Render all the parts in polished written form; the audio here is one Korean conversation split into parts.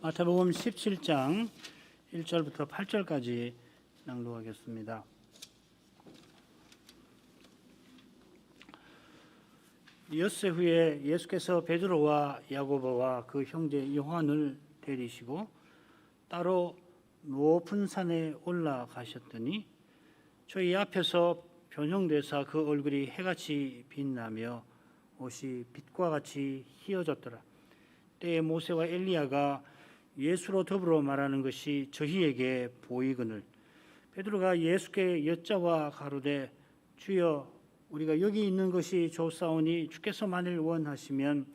마태복음 17장 1절부터 8절까지 낭독하겠습니다. 엿새 후에 예수께서 베드로와 야고보와 그 형제 요한을 데리시고 따로 높은 산에 올라가셨더니 저희 앞에서 변형되사 그 얼굴이 해같이 빛나며 옷이 빛과 같이 희어졌더라. 때에 모세와 엘리야가 예수로 더불어 말하는 것이 저희에게 보이거늘 베드로가 예수께 여짜와 가로되 주여 우리가 여기 있는 것이 좋사오니 주께서 만일 원하시면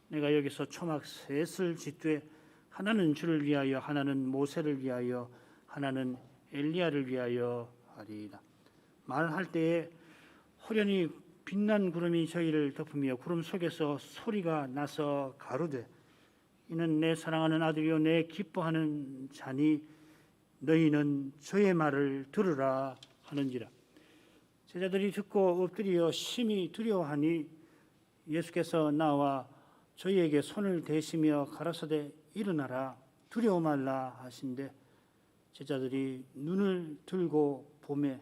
내가 여기서 초막 셋을 짓되 하나는 주를 위하여 하나는 모세를 위하여 하나는 엘리야를 위하여 하리이다. 말할 때에 호련히 빛난 구름이 저희를 덮으며 구름 속에서 소리가 나서 가로되 이는 내 사랑하는 아들이요 내 기뻐하는 자니 너희는 저의 말을 들으라 하는지라. 제자들이 듣고 엎드려 심히 두려워하니 예수께서 나와 저희에게 손을 대시며 가라사대 일어나라 두려워 말라 하신대 제자들이 눈을 들고 보매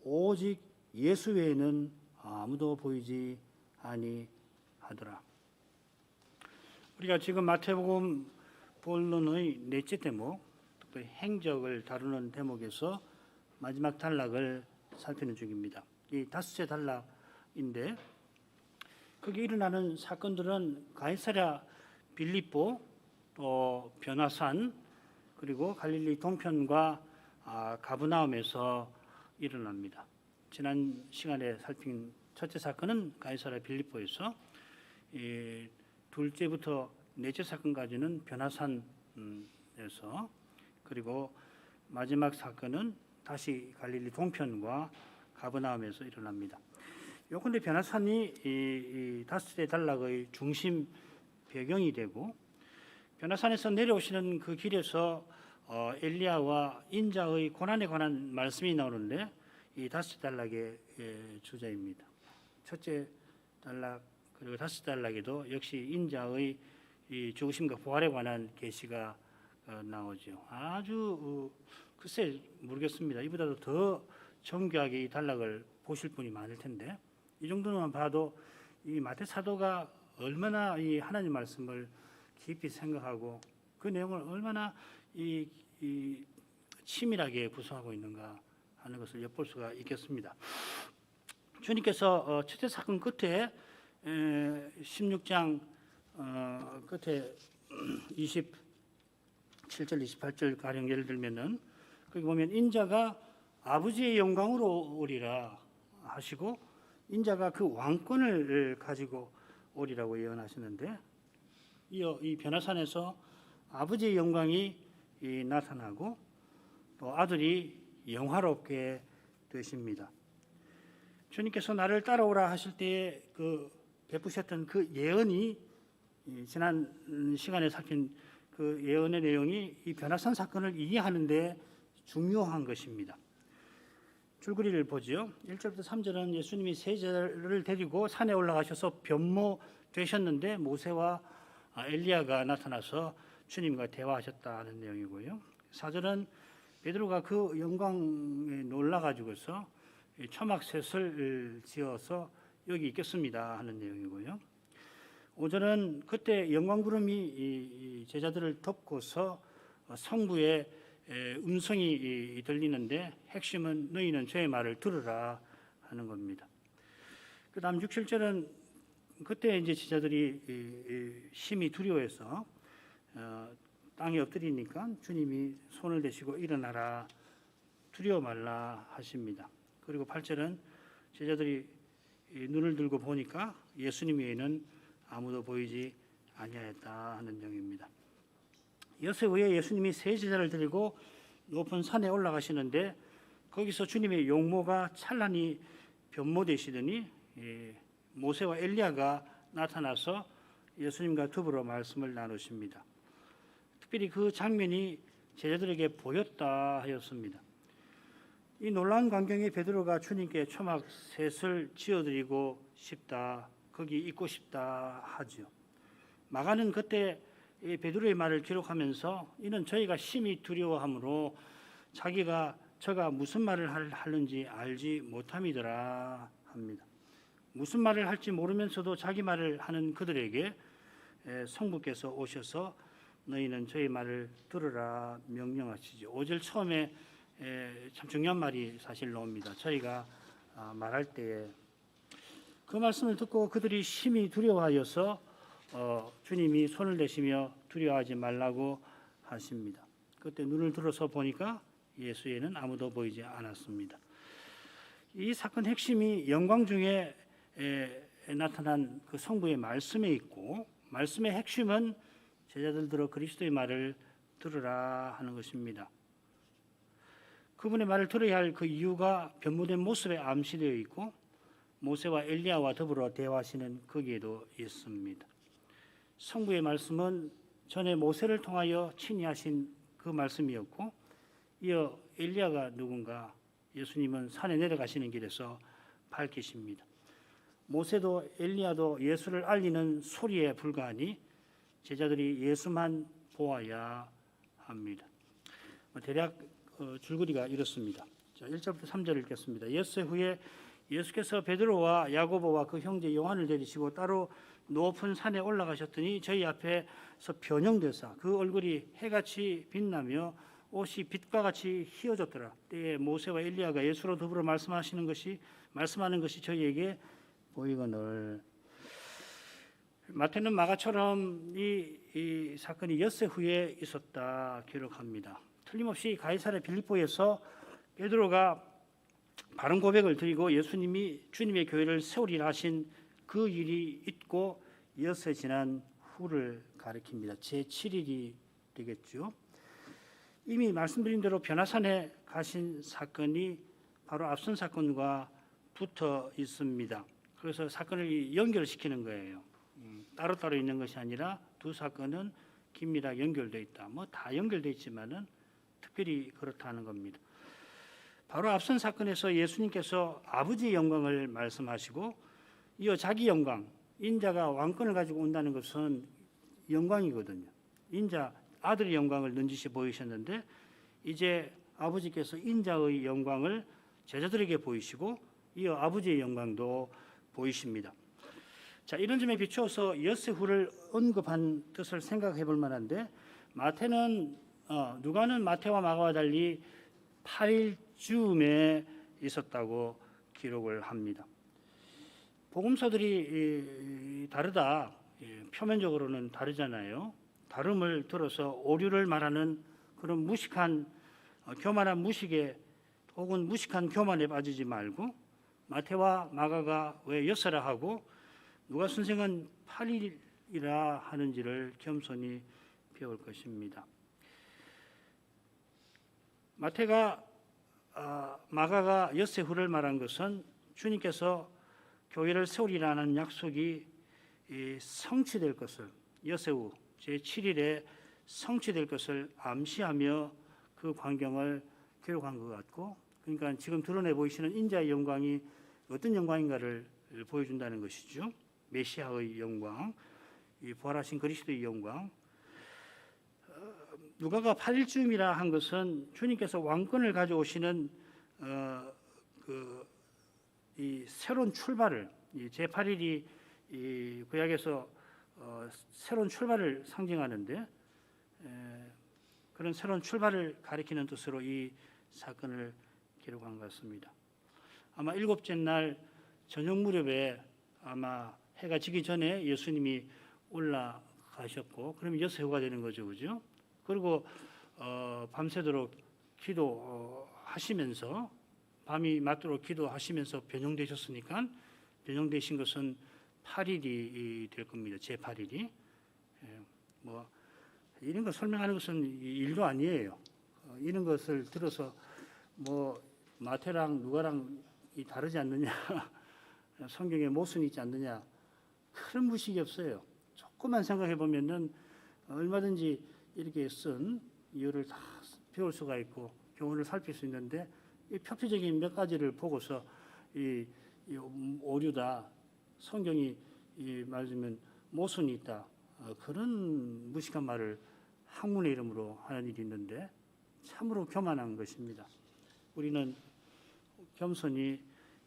오직 예수 외에는 아무도 보이지 아니하더라. 우리가 지금 마태복음 본론의 넷째 대목, 특별히 행적을 다루는 대목에서 마지막 단락을 살피는 중입니다. 이 다섯째 단락인데 거기 일어나는 사건들은 가이사랴 빌립보, 또 변화산, 그리고 갈릴리 동편과 가브나움에서 일어납니다. 지난 시간에 살핀 첫째 사건은 가이사랴 빌립보에서, 둘째부터 넷째 사건까지는 변화산에서, 그리고 마지막 사건은 다시 갈릴리 동편과 가브나움에서 일어납니다. 요컨대 변화산이 이 다섯째 단락의 중심 배경이 되고 변화산에서 내려오시는 그 길에서 엘리야와 인자의 고난에 관한 말씀이 나오는데 이 다섯째 단락의 주제입니다. 첫째 단락 그리고 다섯째 단락에도 역시 인자의 이 죽으심과 부활에 관한 계시가 나오죠. 아주 글쎄 모르겠습니다. 이보다도 더 정교하게 이 단락을 보실 분이 많을 텐데 이 정도만 봐도 이 마태 사도가 얼마나 이 하나님 말씀을 깊이 생각하고 그 내용을 얼마나 이 치밀하게 구성하고 있는가 하는 것을 엿볼 수가 있겠습니다. 주님께서 첫째 사건 끝에 16장 끝에 27절 28절 가령 예를 들면은 거기 보면 인자가 아버지의 영광으로 오리라 하시고 인자가 그 왕권을 가지고 오리라고 예언하시는데 이 변화산에서 아버지의 영광이 나타나고 또 아들이 영화롭게 되십니다. 주님께서 나를 따라오라 하실 때에 그 베푸셨던 그 예언이 지난 시간에 살핀 그 예언의 내용이 이 변화산 사건을 이해하는데 중요한 것입니다. 줄거리를 보죠. 1절부터 3절은 예수님이 세자를 데리고 산에 올라가셔서 변모되셨는데 모세와 엘리야가 나타나서 주님과 대화하셨다는 내용이고요. 4절은 베드로가 그 영광에 놀라가지고서 초막셋을 지어서 여기 있겠습니다 하는 내용이고요. 5절은 그때 영광구름이 제자들을 덮고서 성부의 음성이 들리는데 핵심은 너희는 저의 말을 들으라 하는 겁니다. 그 다음 6, 7절은 그때 이제 제자들이 심히 두려워해서 땅에 엎드리니까 주님이 손을 대시고 일어나라 두려워 말라 하십니다. 그리고 8절은 제자들이 눈을 들고 보니까 예수님 외에는 아무도 보이지 아니하였다 하는 내용입니다. 엿새 후에 예수님이 세 제자를 데리고 높은 산에 올라가시는데 거기서 주님의 용모가 찬란히 변모되시더니 모세와 엘리야가 나타나서 예수님과 더불어 말씀을 나누십니다. 특별히 그 장면이 제자들에게 보였다 하였습니다. 이 놀라운 광경에 베드로가 주님께 초막 셋을 지어드리고 싶다, 거기 있고 싶다 하죠. 마가는 그때 이 베드로의 말을 기록하면서 이는 저희가 심히 두려워하므로 저가 무슨 말을 하는지 알지 못함이더라 합니다. 무슨 말을 할지 모르면서도 자기 말을 하는 그들에게 성부께서 오셔서 너희는 저희 말을 들으라 명령하시죠. 5절 처음에 참 중요한 말이 사실 나옵니다. 저희가 말할 때에 그 말씀을 듣고 그들이 심히 두려워하여서 주님이 손을 대시며 두려워하지 말라고 하십니다. 그때 눈을 들어서 보니까 예수에는 아무도 보이지 않았습니다. 이 사건 핵심이 영광 중에 나타난 그 성부의 말씀에 있고, 말씀의 핵심은 제자들들어 그리스도의 말을 들으라 하는 것입니다. 그분의 말을 들어야 할 그 이유가 변모된 모습에 암시되어 있고, 모세와 엘리야와 더불어 대화하시는 거기에도 있습니다. 성부의 말씀은 전에 모세를 통하여 친히 하신 그 말씀이었고, 이어 엘리야가 누군가 예수님은 산에 내려가시는 길에서 밝히십니다. 모세도 엘리야도 예수를 알리는 소리에 불과하니 제자들이 예수만 보아야 합니다. 대략 줄거리가 이렇습니다. 자, 1절부터 3절 읽겠습니다. 엿새 후에 예수께서 베드로와 야고보와 그 형제 요한을 데리시고 따로 높은 산에 올라가셨더니 저희 앞에서 변형되사 그 얼굴이 해같이 빛나며 옷이 빛과 같이 휘어졌더라. 때에 모세와 엘리야가 예수로 더불어 말씀하는 것이 저희에게 보이거늘. 마태는 마가처럼 이 사건이 엿새 후에 있었다 기록합니다. 틀림없이 가이사랴 빌립보에서 베드로가 바른 고백을 드리고 예수님이 주님의 교회를 세우리라 하신 그 일이 있고 엿새 지난 후를 가리킵니다. 제7일이 되겠죠. 이미 말씀드린 대로 변화산에 가신 사건이 바로 앞선 사건과 붙어 있습니다. 그래서 사건을 연결시키는 거예요. 따로따로 있는 것이 아니라 두 사건은 긴밀하게 연결되어 있다. 다 연결되어 있지만은 특별히 그렇다는 겁니다. 바로 앞선 사건에서 예수님께서 아버지의 영광을 말씀하시고 이어 자기 영광, 인자가 왕권을 가지고 온다는 것은 영광이거든요. 인자 아들의 영광을 넌지시 보이셨는데 이제 아버지께서 인자의 영광을 제자들에게 보이시고 이어 아버지의 영광도 보이십니다. 자, 이런 점에 비추어서 엿새 후를 언급한 뜻을 생각해 볼 만한데 누가는 마태와 마가와 달리 8일 즈음에 있었다고 기록을 합니다. 복음서들이 다르다. 표면적으로는 다르잖아요. 다름을 들어서 오류를 말하는 그런 무식한 교만한 무식에 혹은 무식한 교만에 빠지지 말고 마태와 마가가 왜 엿새라 하고 누가 선생은 8일이라 하는지를 겸손히 배울 것입니다. 마가가 엿새 후를 말한 것은 주님께서 교회를 세우리라는 약속이 성취될 것을 엿새 후 제7일에 성취될 것을 암시하며 그 광경을 기록한 것 같고, 그러니까 지금 드러내 보이시는 인자의 영광이 어떤 영광인가를 보여준다는 것이죠. 메시아의 영광, 부활하신 그리스도의 영광. 누가가 8일쯤이라 한 것은 주님께서 왕권을 가져오시는 이 새로운 출발을 제8일이 구약에서 새로운 출발을 상징하는데 그런 새로운 출발을 가리키는 뜻으로 이 사건을 기록한 것 같습니다. 아마 일곱째 날 저녁 무렵에 아마 해가 지기 전에 예수님이 올라가셨고 그러면 엿새 후가 되는 거죠, 그죠? 그리고 밤새도록 기도하시면서 밤이 맞도록 기도하시면서 변형되셨으니까 변형되신 것은 8일이 될 겁니다. 제8일이. 이런 거 설명하는 것은 일도 아니에요. 이런 것을 들어서 마태랑 누가랑 다르지 않느냐, 성경에 모순이 있지 않느냐, 큰 무식이 없어요. 조금만 생각해 보면은 얼마든지 이렇게 쓴 이유를 다 배울 수가 있고 교훈을 살필 수 있는데 이 표피적인 몇 가지를 보고서 이 오류다, 성경이 말하자면 모순이 있다, 그런 무식한 말을 학문의 이름으로 하는 일이 있는데 참으로 교만한 것입니다. 우리는 겸손히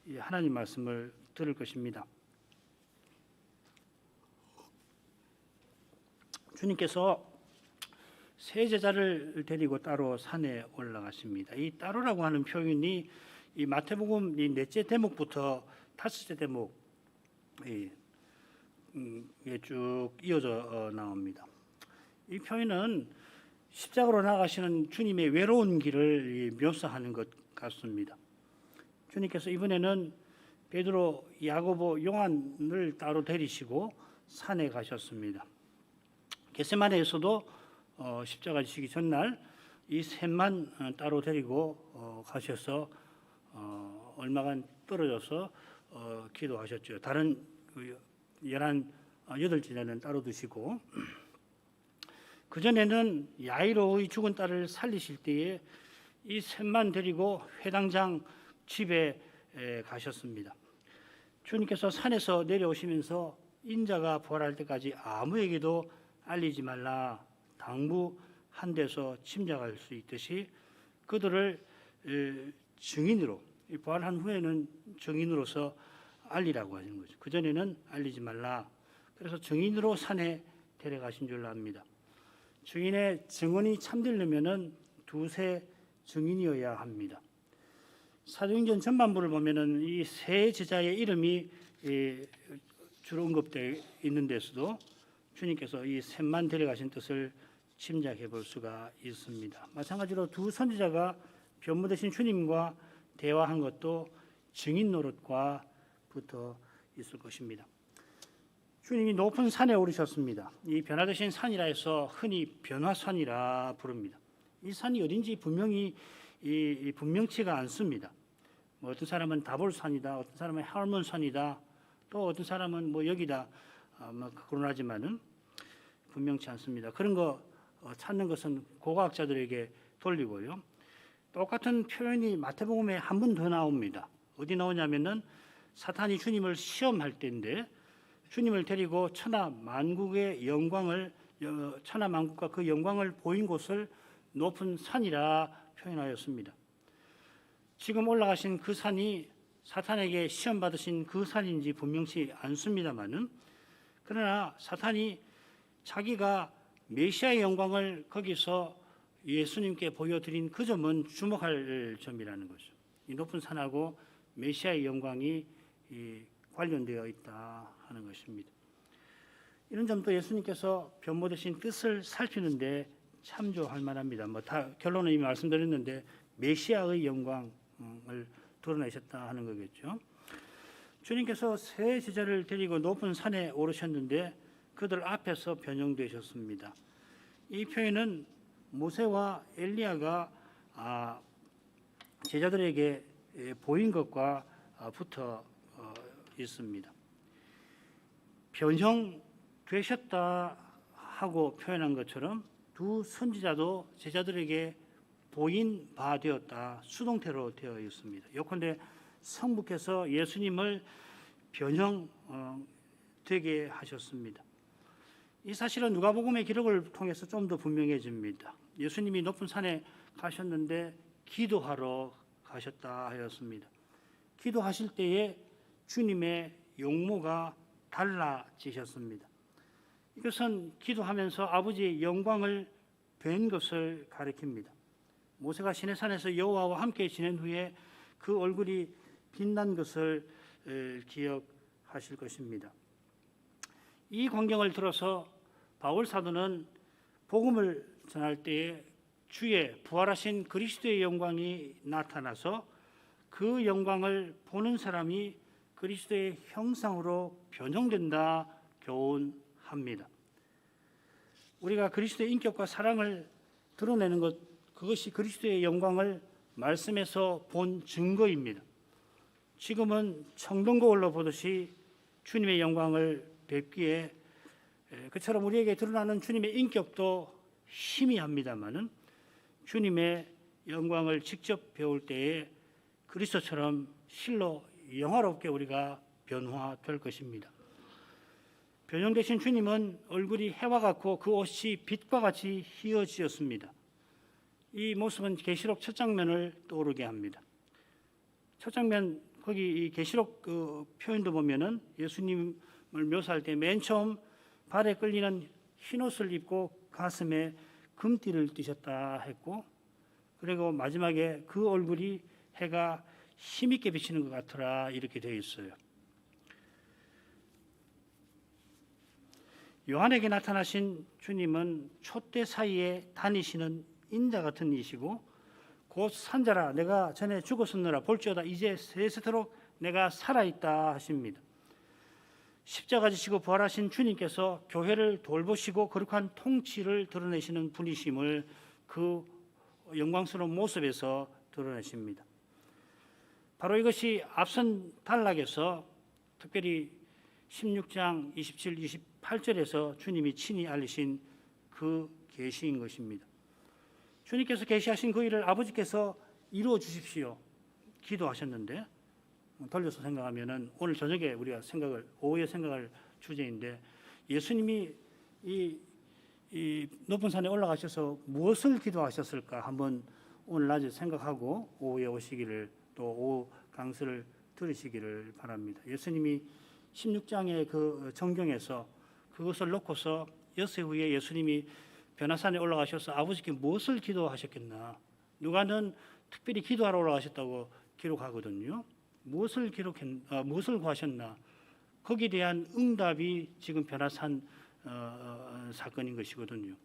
이 하나님 말씀을 들을 것입니다. 주님께서 세 제자를 데리고 따로 산에 올라가십니다. 이 따로라고 하는 표현이 이 마태복음 이 넷째 대목부터 다섯째 대목에 쭉 이어져 나옵니다. 이 표현은 십자가로 나가시는 주님의 외로운 길을 묘사하는 것 같습니다. 주님께서 이번에는 베드로, 야고보, 요한을 따로 데리시고 산에 가셨습니다. 겟세마네에서도 십자가 지시기 전날 이 셋만 따로 데리고 가셔서 얼마간 떨어져서 기도하셨죠. 다른 18제자는 따로 두시고 그전에는 야이로의 죽은 딸을 살리실 때에 이 셋만 데리고 회당장 집에 가셨습니다. 주님께서 산에서 내려오시면서 인자가 부활할 때까지 아무에게도 알리지 말라 당부한 데서 침략할 수 있듯이 그들을 증인으로 부활한 후에는 증인으로서 알리라고 하는 거죠. 그전에는 알리지 말라. 그래서 증인으로 산에 데려가신 줄로 압니다. 증인의 증언이 참되려면은 두세 증인이어야 합니다. 사도행전 전반부를 보면은 이 세 제자의 이름이 주로 언급되어 있는 데서도 주님께서 이 셋만 데려가신 뜻을 짐작해 볼 수가 있습니다. 마찬가지로 두 선지자가 변무 되신 주님과 대화한 것도 증인 노릇과 붙어 있을 것입니다. 주님이 높은 산에 오르셨습니다. 이 변화되신 산이라 해서 흔히 변화산이라 부릅니다. 이 산이 어딘지 분명히 분명치가 않습니다. 뭐 어떤 사람은 다볼산이다, 어떤 사람은 할몬산이다, 또 어떤 사람은 뭐 여기다, 그러나지만은 분명치 않습니다. 그런 거 찾는 것은 고고학자들에게 돌리고요. 똑같은 표현이 마태복음에 한 번 더 나옵니다. 어디 나오냐면은 사탄이 주님을 시험할 때인데 주님을 데리고 천하만국의 영광을 천하만국과 그 영광을 보인 곳을 높은 산이라 표현하였습니다. 지금 올라가신 그 산이 사탄에게 시험 받으신 그 산인지 분명치 않습니다만은 그러나 사탄이 자기가 메시아의 영광을 거기서 예수님께 보여드린 그 점은 주목할 점이라는 거죠. 이 높은 산하고 메시아의 영광이 관련되어 있다 하는 것입니다. 이런 점도 예수님께서 변모되신 뜻을 살피는데 참조할 만합니다. 다 결론은 이미 말씀드렸는데 메시아의 영광을 드러내셨다 하는 거겠죠. 주님께서 세 제자를 데리고 높은 산에 오르셨는데 그들 앞에서 변형되셨습니다. 이 표현은 모세와 엘리야가 제자들에게 보인 것과 붙어 있습니다. 변형되셨다 하고 표현한 것처럼 두 선지자도 제자들에게 보인 바 되었다 수동태로 되어 있습니다. 요컨대 성부께서 예수님을 변형되게 하셨습니다. 이 사실은 누가복음의 기록을 통해서 좀 더 분명해집니다. 예수님이 높은 산에 가셨는데 기도하러 가셨다 하였습니다. 기도하실 때에 주님의 용모가 달라지셨습니다. 이것은 기도하면서 아버지의 영광을 뵌 것을 가리킵니다. 모세가 시내산에서 여호와와 함께 지낸 후에 그 얼굴이 빛난 것을 기억하실 것입니다. 이 광경을 들어서 바울 사도는 복음을 전할 때에 주의 부활하신 그리스도의 영광이 나타나서 그 영광을 보는 사람이 그리스도의 형상으로 변형된다 교훈합니다. 우리가 그리스도의 인격과 사랑을 드러내는 것, 그것이 그리스도의 영광을 말씀에서 본 증거입니다. 지금은 청동거울로 보듯이 주님의 영광을 뵙기에 그처럼 우리에게 드러나는 주님의 인격도 희미합니다마는 주님의 영광을 직접 배울 때에 그리스도처럼 실로 영화롭게 우리가 변화될 것입니다. 변형되신 주님은 얼굴이 해와 같고 그 옷이 빛과 같이 희어지었습니다. 이 모습은 계시록 첫 장면을 떠오르게 합니다. 첫 장면 거기 이 계시록 그 표현도 보면은 예수님을 묘사할 때 맨 처음 발에 끌리는 흰 옷을 입고 가슴에 금띠를 띠셨다 했고, 그리고 마지막에 그 얼굴이 해가 힘있게 비치는 것 같더라 이렇게 되어 있어요. 요한에게 나타나신 주님은 촛대 사이에 다니시는 인자 같은 이시고 곧 산자라 내가 전에 죽었었느라 볼지어다 이제 세세토록 내가 살아있다 하십니다. 십자가 지시고 부활하신 주님께서 교회를 돌보시고 거룩한 통치를 드러내시는 분이심을 그 영광스러운 모습에서 드러내십니다. 바로 이것이 앞선 단락에서 특별히 16장 27, 28절에서 주님이 친히 알리신 그 계시인 것입니다. 주님께서 계시하신 그 일을 아버지께서 이루어 주십시오 기도하셨는데, 돌려서 생각하면은 오늘 저녁에 우리가 오후에 생각할 주제인데, 예수님이 이 높은 산에 올라가셔서 무엇을 기도하셨을까 한번 오늘 낮에 생각하고 오후에 오시기를, 또 오후 강설을 들으시기를 바랍니다. 예수님이 16장의 그 정경에서 그것을 놓고서 엿새 후에 예수님이 변화산에 올라가셔서 아버지께 무엇을 기도하셨겠나, 누가는 특별히 기도하러 올라가셨다고 기록하거든요. 무엇을 구하셨나, 거기에 대한 응답이 지금 변화산 사건인 것이거든요.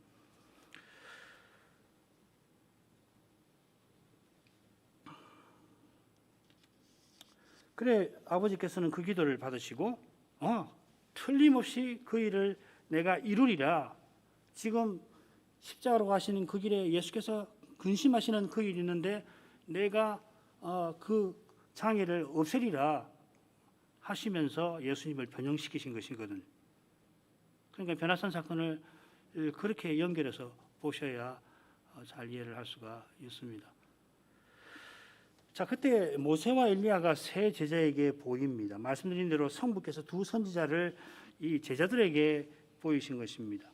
그래 아버지께서는 그 기도를 받으시고 틀림없이 그 일을 내가 이루리라. 지금 십자가로 가시는 그 길에 예수께서 근심하시는 그 일이 있는데 내가 그 장애를 없애리라 하시면서 예수님을 변형시키신 것이거든요. 그러니까 변화산 사건을 그렇게 연결해서 보셔야 잘 이해를 할 수가 있습니다. 자, 그때 모세와 엘리야가 세 제자에게 보입니다. 말씀드린 대로 성부께서 두 선지자를 이 제자들에게 보이신 것입니다.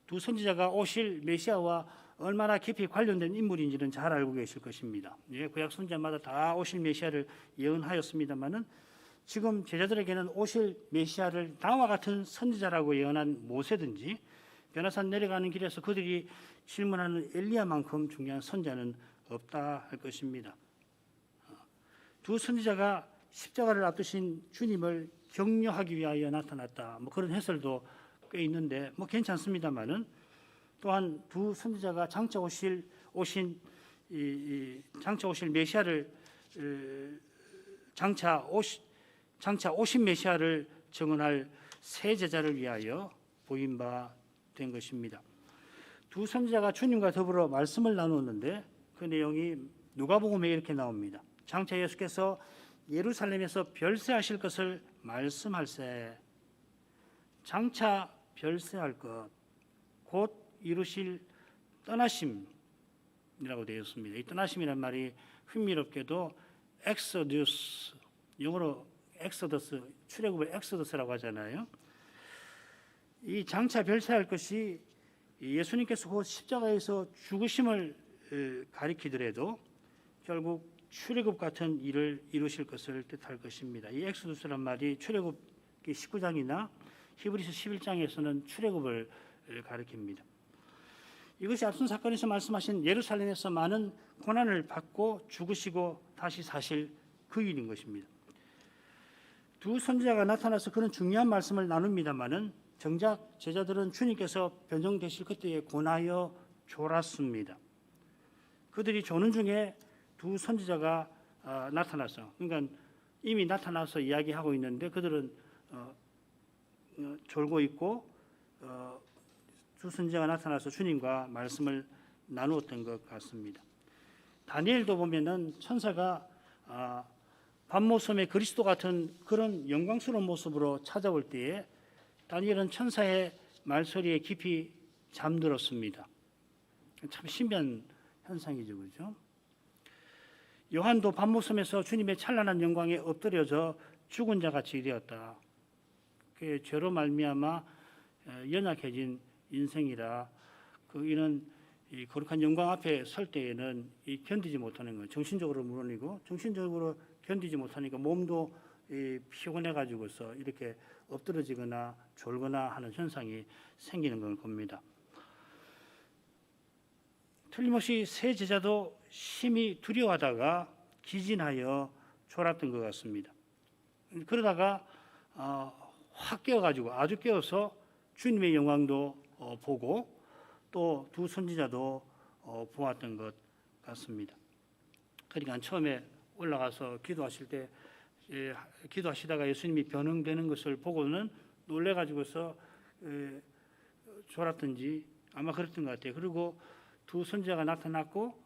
두 선지자가 오실 메시아와 얼마나 깊이 관련된 인물인지는 잘 알고 계실 것입니다. 예, 구약 선지자마다 다 오실 메시아를 예언하였습니다만은 지금 제자들에게는 오실 메시아를 나와 같은 선지자라고 예언한 모세든지 변화산 내려가는 길에서 그들이 질문하는 엘리야만큼 중요한 선지자는 없다 할 것입니다. 두 선지자가 십자가를 앞두신 주님을 격려하기 위하여 나타났다. 그런 해설도 꽤 있는데 괜찮습니다만은, 또한 두 선지자가 장차 오실 메시아를 장차 오신 메시아를 증언할 세 제자를 위하여 보임 바 된 것입니다. 두 선지자가 주님과 더불어 말씀을 나누었는데 그 내용이 누가복음에 이렇게 나옵니다. 장차 예수께서 예루살렘에서 별세하실 것을 말씀할세. 장차 별세할 것, 곧 이루실 떠나심이라고 되어 있습니다. 이 떠나심이란 말이 흥미롭게도 엑소두스, 영어로 엑소더스, 출애굽을 엑소더스라고 하잖아요. 이 장차 별세할 것이 예수님께서 곧 십자가에서 죽으심을 가리키더라도 결국 출애굽 같은 일을 이루실 것을 뜻할 것입니다. 이 엑소두스란 말이 출애굽 19장이나 히브리서 11장에서는 출애굽을 가리킵니다. 이것이 앞선 사건에서 말씀하신 예루살렘에서 많은 고난을 받고 죽으시고 다시 사실 그 일인 것입니다. 두 선지자가 나타나서 그런 중요한 말씀을 나눕니다마는 정작 제자들은 주님께서 변형되실 그때에 고나여 졸았습니다. 그들이 조는 중에 두 선지자가 나타나서, 그러니까 이미 나타나서 이야기하고 있는데 그들은 졸고 있고 두 선지자가 나타나서 주님과 말씀을 나누었던 것 같습니다. 다니엘도 보면은 천사가 밤모섬의 그리스도 같은 그런 영광스러운 모습으로 찾아올 때에 다니엘은 천사의 말소리에 깊이 잠들었습니다. 참 신비한 현상이죠, 그렇죠? 요한도 밤모섬에서 주님의 찬란한 영광에 엎드려져 죽은 자 같이 되었다. 그 죄로 말미암아 연약해진 인생이라 이는 이 거룩한 영광 앞에 설 때에는 견디지 못하는 거예요. 정신적으로 물론이고 정신적으로 견디지 못하니까 몸도 피곤해 가지고서 이렇게 엎드러지거나 졸거나 하는 현상이 생기는 걸 겁니다. 틀림없이 세 제자도 심히 두려워하다가 기진하여 졸았던 것 같습니다. 그러다가 확 깨어가지고 아주 깨어서 주님의 영광도 보고 또 두 선지자도 보았던 것 같습니다. 그러니까 처음에 올라가서 기도하실 때 기도하시다가 예수님이 변형되는 것을 보고는 놀래가지고서 졸았든지 아마 그랬던 것 같아요. 그리고 두 선지자가 나타났고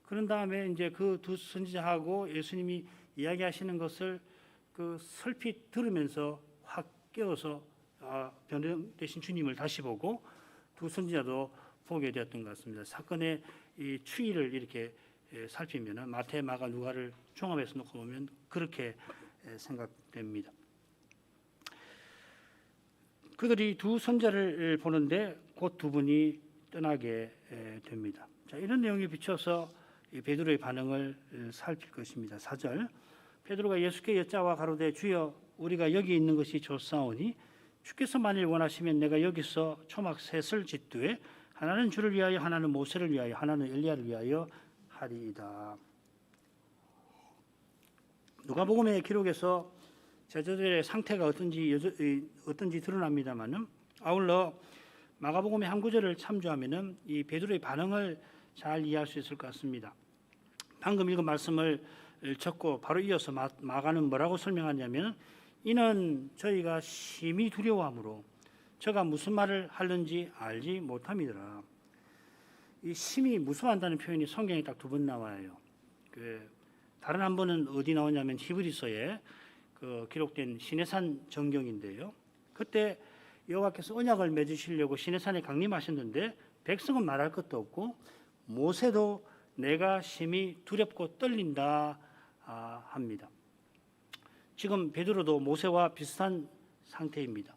그런 다음에 이제 그 두 선지자하고 예수님이 이야기하시는 것을 설핏 들으면서 확 깨어서 변형되신 주님을 다시 보고 두 선지자도 보게 되었던 것 같습니다. 사건의 이 추이를 이렇게 살피면 마태, 마가, 누가를 종합해서 놓고 보면 그렇게 생각됩니다. 그들이 두 선지자를 보는데 곧 두 분이 떠나게 됩니다. 자, 이런 내용에 비춰서 베드로의 반응을 살필 것입니다. 4절 베드로가 예수께 여짜와 가로되 주여 우리가 여기 있는 것이 좋사오니 주께서 만일 원하시면 내가 여기서 초막 셋을 짓되 하나는 주를 위하여 하나는 모세를 위하여 하나는 엘리야를 위하여 하리이다. 누가복음의 기록에서 제자들의 상태가 어떤지 드러납니다만은 아울러 마가복음의 한 구절을 참조하면은 이 베드로의 반응을 잘 이해할 수 있을 것 같습니다. 방금 읽은 말씀을 적고 바로 이어서 마가는 뭐라고 설명하냐면 이는 저희가 심히 두려워하므로 저가 무슨 말을 하는지 알지 못함이더라. 이 심히 무서워한다는 표현이 성경에 딱 두 번 나와요. 다른 한 번은 어디 나오냐면 히브리서에 기록된 시내산 정경인데요. 그때 여호와께서 언약을 맺으시려고 시내산에 강림하셨는데 백성은 말할 것도 없고 모세도 내가 심히 두렵고 떨린다 합니다. 지금 베드로도 모세와 비슷한 상태입니다.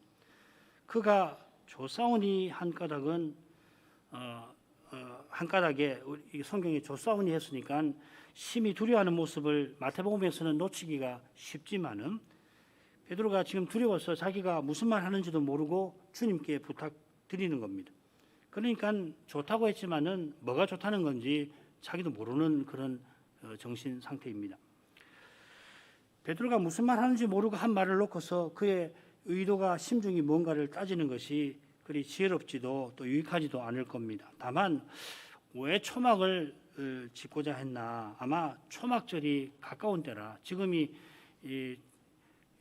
그가 조사오니 한 까닭은 한 까닭에 성경에 조사오니 했으니까 심히 두려워하는 모습을 마태복음에서는 놓치기가 쉽지만은 베드로가 지금 두려워서 자기가 무슨 말 하는지도 모르고 주님께 부탁드리는 겁니다. 그러니까 좋다고 했지만은 뭐가 좋다는 건지 자기도 모르는 그런 정신 상태입니다. 베드로가 무슨 말 하는지 모르고 한 말을 놓고서 그의 의도가 심중이 뭔가를 따지는 것이 그리 지혜롭지도 또 유익하지도 않을 겁니다. 다만 왜 초막을 짓고자 했나? 아마 초막절이 가까운 때라 지금이 이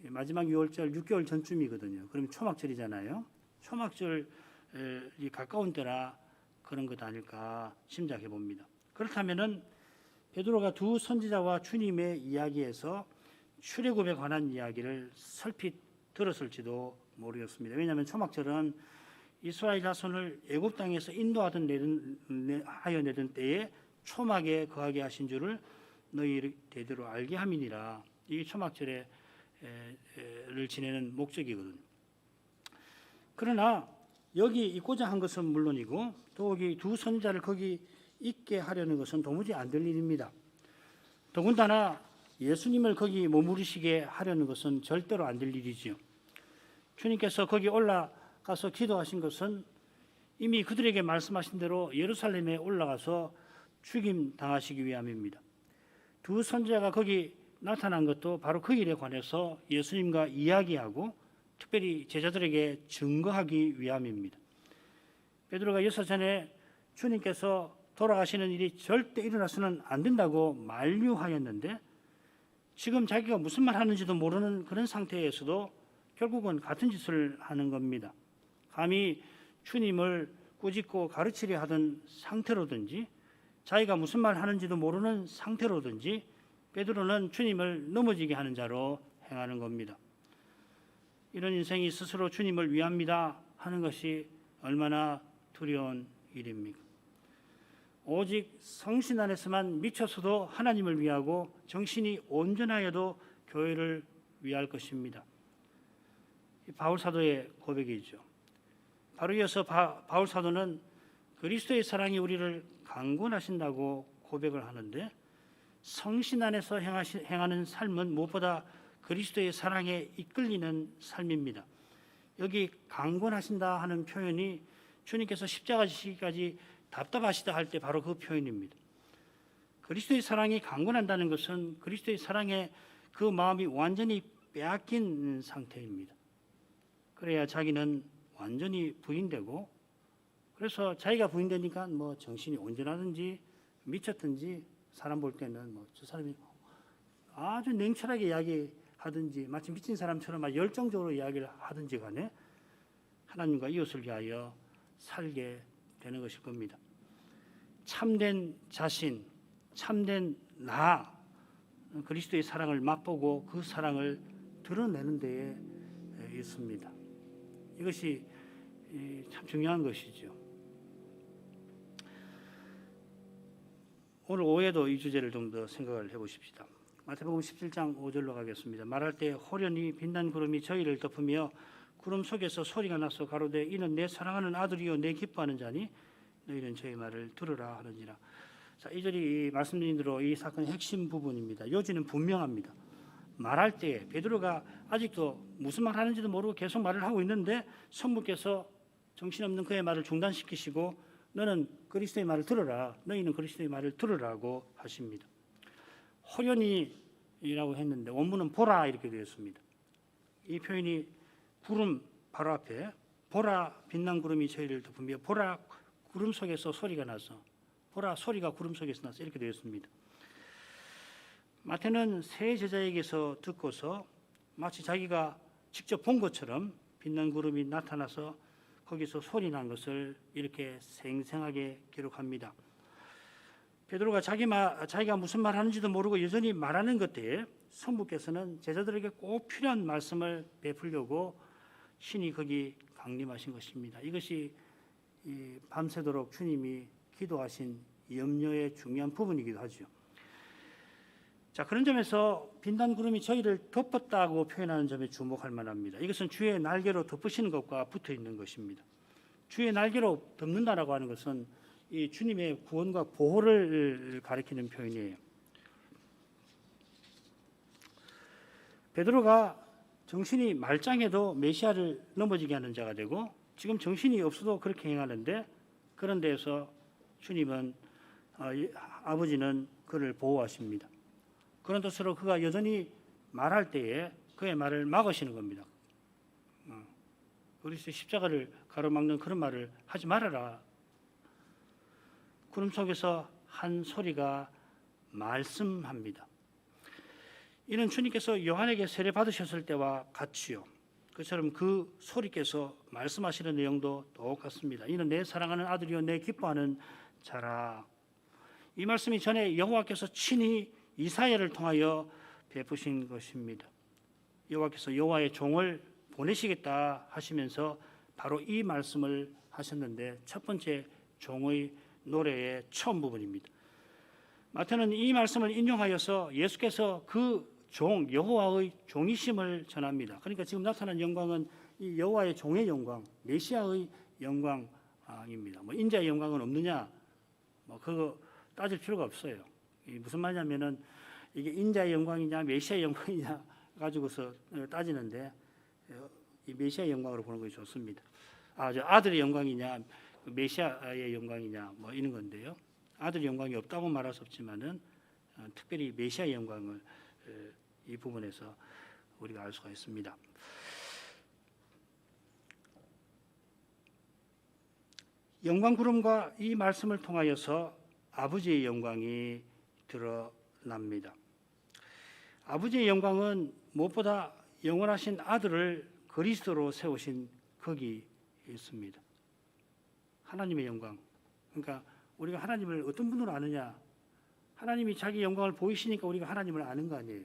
마지막 6월절 6개월 전쯤이거든요. 그러면 초막절이잖아요. 초막절이 가까운 때라 그런 것 아닐까 짐작해 봅니다. 그렇다면은 베드로가 두 선지자와 주님의 이야기에서 출애굽에 관한 이야기를 설핏 들었을지도 모르겠습니다. 왜냐하면 초막절은 이스라엘 자손을 애굽 땅에서 인도하던 내던 때에 초막에 거하게 하신 줄을 너희 대대로 알게 함이니라. 이 초막절을 지내는 목적이거든요. 그러나 여기 있고자 한 것은 물론이고 또 여기 두 선지자를 거기 있게 하려는 것은 도무지 안 될 일입니다. 더군다나 예수님을 거기 머무르시게 하려는 것은 절대로 안 될 일이지요. 주님께서 거기 올라가서 기도하신 것은 이미 그들에게 말씀하신 대로 예루살렘에 올라가서 죽임 당하시기 위함입니다. 두 선지자가 거기 나타난 것도 바로 그 일에 관해서 예수님과 이야기하고 특별히 제자들에게 증거하기 위함입니다. 베드로가 역사 전에 주님께서 돌아가시는 일이 절대 일어나서는 안 된다고 만류하였는데 지금 자기가 무슨 말 하는지도 모르는 그런 상태에서도 결국은 같은 짓을 하는 겁니다. 감히 주님을 꾸짖고 가르치려 하던 상태로든지 자기가 무슨 말 하는지도 모르는 상태로든지 베드로는 주님을 넘어지게 하는 자로 행하는 겁니다. 이런 인생이 스스로 주님을 위합니다 하는 것이 얼마나 두려운 일입니까? 오직 성신 안에서만 미쳐서도 하나님을 위하고 정신이 온전하여도 교회를 위할 것입니다. 바울 사도의 고백이죠. 바로 이어서 바울 사도는 그리스도의 사랑이 우리를 강권하신다고 고백을 하는데, 성신 안에서 행하는 삶은 무엇보다 그리스도의 사랑에 이끌리는 삶입니다. 여기 강권하신다 하는 표현이 주님께서 십자가 지시기까지 답답하시다 할 때 바로 그 표현입니다. 그리스도의 사랑이 강권한다는 것은 그리스도의 사랑에 그 마음이 완전히 빼앗긴 상태입니다. 그래야 자기는 완전히 부인되고, 그래서 자기가 부인되니까 뭐 정신이 온전하든지 미쳤든지, 사람 볼 때는 뭐 저 사람이 아주 냉철하게 이야기하든지 마치 미친 사람처럼 막 열정적으로 이야기를 하든지 간에 하나님과 이웃을 위하여 살게 되는 것일 겁니다. 참된 자신, 참된 나, 그리스도의 사랑을 맛보고 그 사랑을 드러내는 데에 있습니다. 이것이 참 중요한 것이죠. 오늘 오후에도 이 주제를 좀 더 생각을 해보십시다. 마태복음 17장 5절로 가겠습니다. 말할 때 호련히 빛난 구름이 저희를 덮으며 구름 속에서 소리가 나서 가로되 이는 내 사랑하는 아들이요 내 기뻐하는 자니 너희는 저희 말을 들으라 하느니라. 자, 이 절이 말씀드린 대로 이 사건의 핵심 부분입니다. 요지는 분명합니다. 말할 때 베드로가 아직도 무슨 말 하는지도 모르고 계속 말을 하고 있는데 성부께서 정신없는 그의 말을 중단시키시고 너는 그리스도의 말을 들으라, 너희는 그리스도의 말을 들으라고 하십니다. 호련히라고 했는데 원문은 보라 이렇게 되었습니다. 이 표현이 구름 바로 앞에 보라 빛난 구름이 저희를 덮으며 보라 구름 속에서 소리가 나서, 보라 소리가 구름 속에서 나서 이렇게 되었습니다. 마태는 세 제자에게서 듣고서 마치 자기가 직접 본 것처럼 빛난 구름이 나타나서 거기서 소리 난 것을 이렇게 생생하게 기록합니다. 베드로가 자기가 무슨 말 하는지도 모르고 여전히 말하는 것에 성부께서는 제자들에게 꼭 필요한 말씀을 베풀려고 신이 거기 강림하신 것입니다. 이것이 밤새도록 주님이 기도하신 염려의 중요한 부분이기도 하죠. 자, 그런 점에서 빛난 구름이 저희를 덮었다고 표현하는 점에 주목할 만합니다. 이것은 주의 날개로 덮으시는 것과 붙어 있는 것입니다. 주의 날개로 덮는다라고 하는 것은 이 주님의 구원과 보호를 가리키는 표현이에요. 베드로가 정신이 말짱해도 메시아를 넘어지게 하는 자가 되고, 지금 정신이 없어도 그렇게 행하는데, 그런 데에서 주님은 아버지는 그를 보호하십니다. 그런 뜻으로 그가 여전히 말할 때에 그의 말을 막으시는 겁니다. 그리스도의 십자가를 가로막는 그런 말을 하지 말아라. 구름 속에서 한 소리가 말씀합니다. 이는 주님께서 요한에게 세례 받으셨을 때와 같이요. 그처럼 그 소리께서 말씀하시는 내용도 똑같습니다. 이는 내 사랑하는 아들이요 내 기뻐하는 자라. 이 말씀이 전에 여호와께서 친히 이사야를 통하여 베푸신 것입니다. 여호와께서 여호와의 종을 보내시겠다 하시면서 바로 이 말씀을 하셨는데, 첫 번째 종의 노래의 처음 부분입니다. 마태는 이 말씀을 인용하여서 예수께서 그 종 여호와의 종이심을 전합니다. 그러니까 지금 나타난 영광은 이 여호와의 종의 영광, 메시아의 영광입니다. 뭐 인자의 영광은 없느냐, 뭐 그거 따질 필요가 없어요. 무슨 말이냐면은 이게 인자의 영광이냐 메시아의 영광이냐 가지고서 따지는데, 이 메시아의 영광으로 보는 것이 좋습니다. 저 아들의 영광이냐 메시아의 영광이냐 뭐 이런 건데요. 아들의 영광이 없다고 말할 수 없지만은 특별히 메시아의 영광을 이 부분에서 우리가 알 수가 있습니다. 영광 구름과 이 말씀을 통하여서 아버지의 영광이 드러납니다. 아버지의 영광은 무엇보다 영원하신 아들을 그리스도로 세우신 거기 있습니다. 하나님의 영광. 그러니까 우리가 하나님을 어떤 분으로 아느냐? 하나님이 자기 영광을 보이시니까 우리가 하나님을 아는 거 아니에요.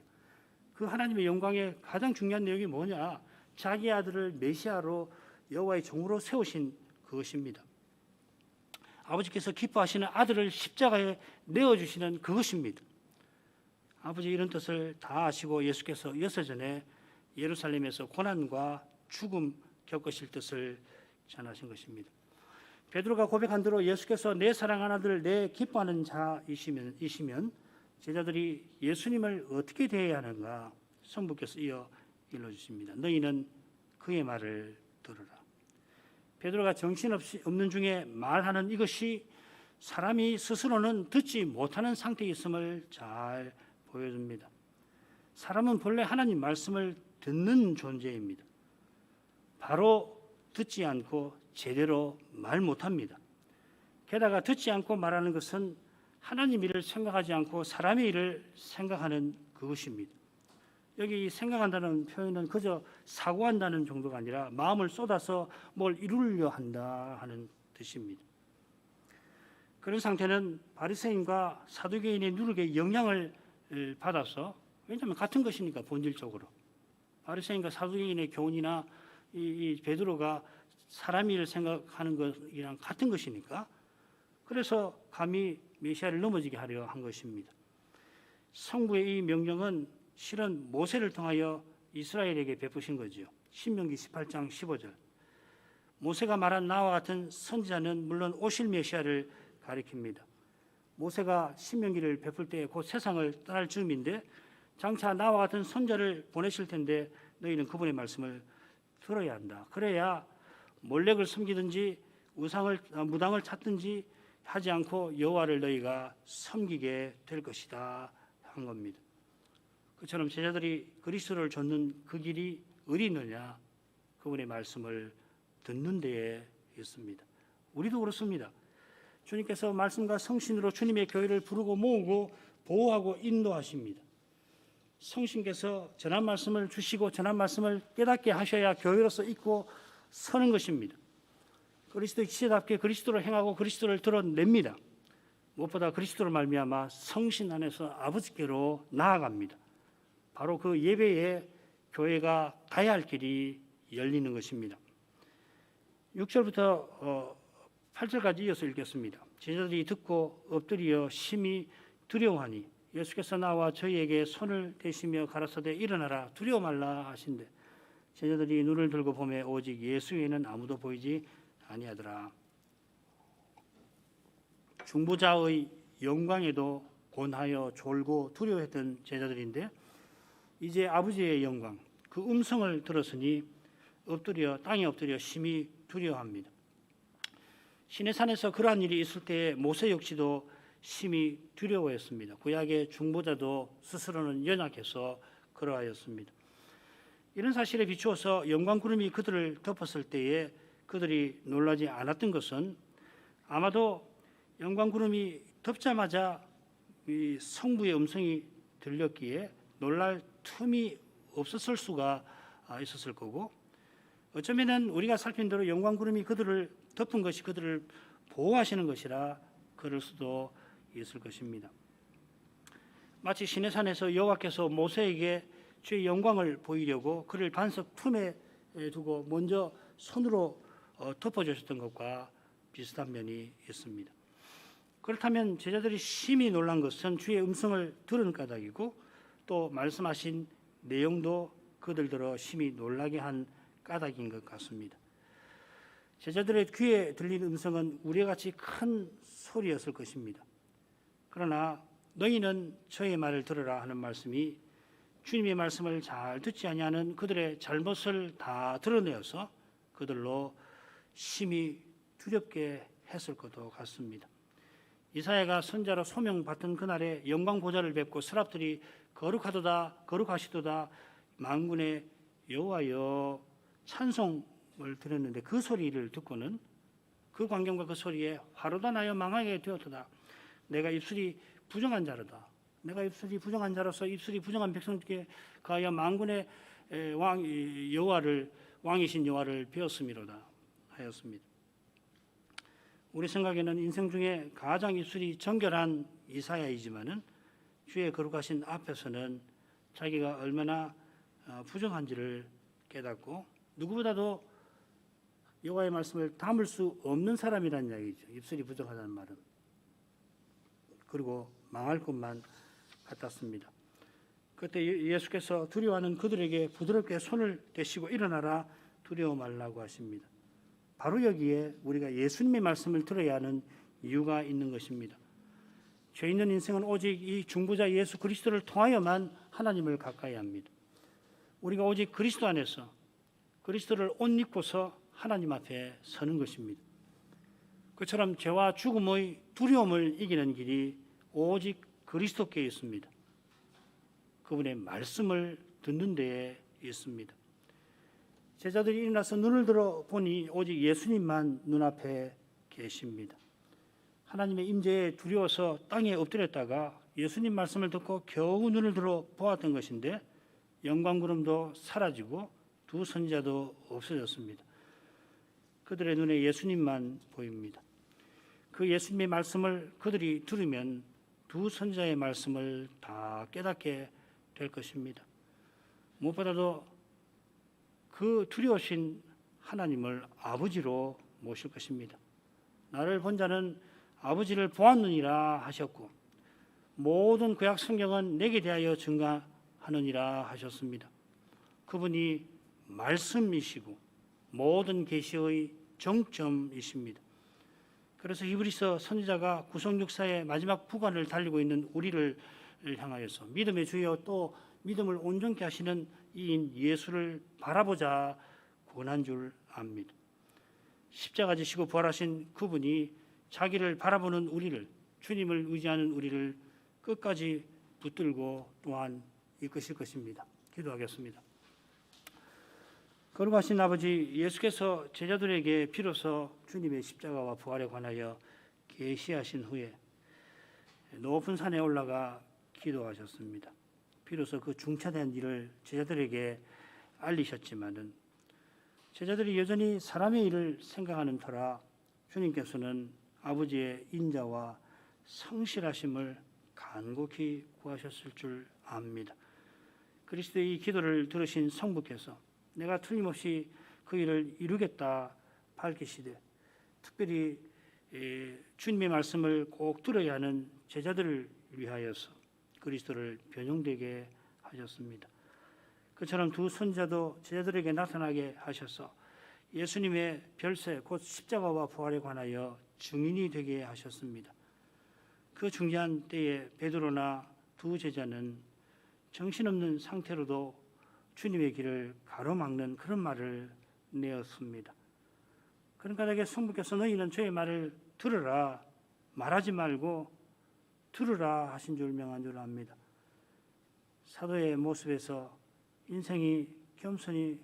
그 하나님의 영광의 가장 중요한 내용이 뭐냐? 자기 아들을 메시아로 여호와의 종으로 세우신 그것입니다. 아버지께서 기뻐하시는 아들을 십자가에 내어주시는 그것입니다. 아버지 이런 뜻을 다 아시고 예수께서 여서전에 예루살렘에서 고난과 죽음 겪으실 뜻을 전하신 것입니다. 베드로가 고백한 대로 예수께서 내 사랑하는 아들, 내 기뻐하는 자이시면 제자들이 예수님을 어떻게 대해야 하는가 성부께서 이어 일러주십니다. 너희는 그의 말을 들으라. 베드로가 정신없는 중에 말하는 이것이 사람이 스스로는 듣지 못하는 상태에 있음을 잘 보여줍니다. 사람은 본래 하나님 말씀을 듣는 존재입니다. 바로 듣지 않고 제대로 말 못합니다. 게다가 듣지 않고 말하는 것은 하나님 일을 생각하지 않고 사람의 일을 생각하는 그것입니다. 여기 생각한다는 표현은 그저 사고한다는 정도가 아니라 마음을 쏟아서 뭘 이루려 한다 하는 뜻입니다. 그런 상태는 바리새인과 사두개인의 누룩의 영향을 받아서, 왜냐하면 같은 것이니까 본질적으로 바리새인과 사두개인의 교훈이나 이 베드로가 사람 일을 생각하는 것이랑 같은 것이니까 그래서 감히 메시아를 넘어지게 하려 한 것입니다. 성부의 이 명령은 실은 모세를 통하여 이스라엘에게 베푸신 거지요. 신명기 18장 15절. 모세가 말한 나와 같은 선지자는 물론 오실 메시아를 가리킵니다. 모세가 신명기를 베풀 때 곧 세상을 떠날 즈음인데 장차 나와 같은 선지자를 보내실 텐데 너희는 그분의 말씀을 들어야 한다. 그래야 몰렉을 섬기든지 무당을 찾든지 하지 않고 여호와를 너희가 섬기게 될 것이다 한 겁니다. 그처럼 제자들이 그리스도를 좇는 그 길이 어디 있느냐? 그분의 말씀을 듣는 데에 있습니다. 우리도 그렇습니다. 주님께서 말씀과 성신으로 주님의 교회를 부르고 모으고 보호하고 인도하십니다. 성신께서 전한 말씀을 주시고 전한 말씀을 깨닫게 하셔야 교회로서 있고 서는 것입니다. 그리스도의 지체답게 그리스도를 행하고 그리스도를 드러냅니다. 무엇보다 그리스도로 말미암아 성신 안에서 아버지께로 나아갑니다. 바로 그 예배에 교회가 가야 할 길이 열리는 것입니다. 6절부터 8절까지 이어서 읽겠습니다. 제자들이 듣고 엎드려 심히 두려워하니 예수께서 나와 저희에게 손을 대시며 가라사대 일어나라 두려워 말라 하신대 제자들이 눈을 들고 보매 오직 예수 외에는 아무도 보이지 아니하더라. 중보자의 영광에도 곤하여 졸고 두려워했던 제자들인데 이제 아버지의 영광 그 음성을 들었으니 땅에 엎드려 심히 두려워합니다. 시내산에서 그러한 일이 있을 때에 모세 역시도 심히 두려워했습니다. 구약의 중보자도 스스로는 연약해서 그러하였습니다. 이런 사실에 비추어서 영광 구름이 그들을 덮었을 때에 그들이 놀라지 않았던 것은 아마도 영광 구름이 덮자마자 이 성부의 음성이 들렸기에 놀랄 틈이 없었을 수가 있었을 거고 어쩌면은 우리가 살핀 대로 영광 구름이 그들을 덮은 것이 그들을 보호하시는 것이라 그럴 수도 있을 것입니다. 마치 시내산에서 여호와께서 모세에게 주의 영광을 보이려고 그를 반석 틈에 두고 먼저 손으로 덮어주셨던 것과 비슷한 면이 있습니다. 그렇다면 제자들이 심히 놀란 것은 주의 음성을 들은 까닭이고 또 말씀하신 내용도 그들더러 심히 놀라게 한 까닭인 것 같습니다. 제자들의 귀에 들린 음성은 우리같이 큰 소리였을 것입니다. 그러나 너희는 저의 말을 들으라 하는 말씀이 주님의 말씀을 잘 듣지 아니하는 그들의 잘못을 다 드러내어서 그들로 심히 두렵게 했을 것도 같습니다. 이사야가 선자로 소명받던 그날에 영광 보좌를 뵙고 서랍들이 거룩하시도다 만군의 여호와여 찬송을 드렸는데 그 소리를 듣고는 그 광경과 그 소리에 화로다 나여 망하게 되었도다. 내가 입술이 부정한 자로다. 내가 입술이 부정한 자로서 입술이 부정한 백성께 가하여 만군의 여호와를 왕이신 여호와를 배웠음이로다 하였습니다. 우리 생각에는 인생 중에 가장 입술이 정결한 이사야이지만은 주의 거룩하신 앞에서는 자기가 얼마나 부정한지를 깨닫고 누구보다도 여호와의 말씀을 담을 수 없는 사람이라는 이야기죠. 입술이 부정하다는 말은. 그리고 망할 것만 같았습니다. 그때 예수께서 두려워하는 그들에게 부드럽게 손을 대시고 일어나라 두려워 말라고 하십니다. 바로 여기에 우리가 예수님의 말씀을 들어야 하는 이유가 있는 것입니다. 죄 있는 인생은 오직 이 중보자 예수 그리스도를 통하여만 하나님을 가까이 합니다. 우리가 오직 그리스도 안에서 그리스도를 옷 입고서 하나님 앞에 서는 것입니다. 그처럼 죄와 죽음의 두려움을 이기는 길이 오직 그리스도께 있습니다. 그분의 말씀을 듣는 데에 있습니다. 제자들이 일어나서 눈을 들어 보니 오직 예수님만 눈앞에 계십니다. 하나님의 임재에 두려워서 땅에 엎드렸다가 예수님 말씀을 듣고 겨우 눈을 들어 보았던 것인데 영광구름도 사라지고 두 선지자도 없어졌습니다. 그들의 눈에 예수님만 보입니다. 그 예수님의 말씀을 그들이 들으면 두 선지자의 말씀을 다 깨닫게 될 것입니다. 무엇보다도 그 두려우신 하나님을 아버지로 모실 것입니다. 나를 본 자는 아버지를 보았느니라 하셨고 모든 구약 성경은 내게 대하여 증가하느니라 하셨습니다. 그분이 말씀이시고 모든 계시의 정점이십니다. 그래서 히브리서 선지자가 구속 역사의 마지막 부관을 달리고 있는 우리를 향하여서 믿음의 주여 또 믿음을 온전케 하시는 이인 예수를 바라보자 권한 줄 압니다. 십자가 지시고 부활하신 그분이 자기를 바라보는 우리를, 주님을 의지하는 우리를 끝까지 붙들고 또한 이끄실 것입니다. 기도하겠습니다. 거룩하신 아버지, 예수께서 제자들에게 비로소 주님의 십자가와 부활에 관하여 계시하신 후에 높은 산에 올라가 기도하셨습니다. 비로소 그 중차대한 일을 제자들에게 알리셨지만은 제자들이 여전히 사람의 일을 생각하는 터라 주님께서는 아버지의 인자와 성실하심을 간곡히 구하셨을 줄 압니다. 그리스도의 이 기도를 들으신 성부께서 내가 틀림없이 그 일을 이루겠다 밝히시되 특별히 주님의 말씀을 꼭 들어야 하는 제자들을 위하여서 그리스도를 변형되게 하셨습니다. 그처럼 두 선지자도 제자들에게 나타나게 하셔서 예수님의 별세 곧 십자가와 부활에 관하여 증인이 되게 하셨습니다. 그 중요한 때에 베드로나 두 제자는 정신없는 상태로도 주님의 길을 가로막는 그런 말을 내었습니다. 그러니까 내게 성부께서 너희는 저의 말을 들으라 말하지 말고 들으라 하신 줄 명한 줄 압니다. 사도의 모습에서 인생이 겸손히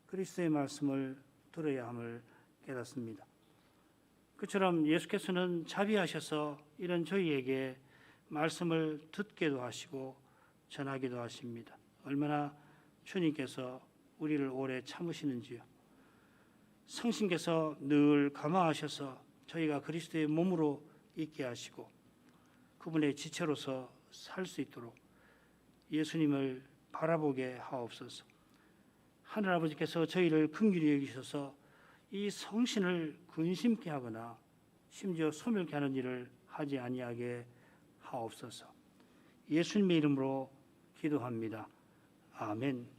그리스도의 말씀을 들어야 함을 깨닫습니다. 그처럼 예수께서는 자비하셔서 이런 저희에게 말씀을 듣게도 하시고 전하기도 하십니다. 얼마나 주님께서 우리를 오래 참으시는지요. 성신께서 늘 감화하셔서 저희가 그리스도의 몸으로 있게 하시고 그분의 지체로서 살 수 있도록 예수님을 바라보게 하옵소서. 하늘아버지께서 저희를 긍휼히 여기셔서 이 성신을 근심케 하거나 심지어 소멸케 하는 일을 하지 아니하게 하옵소서. 예수님의 이름으로 기도합니다. 아멘.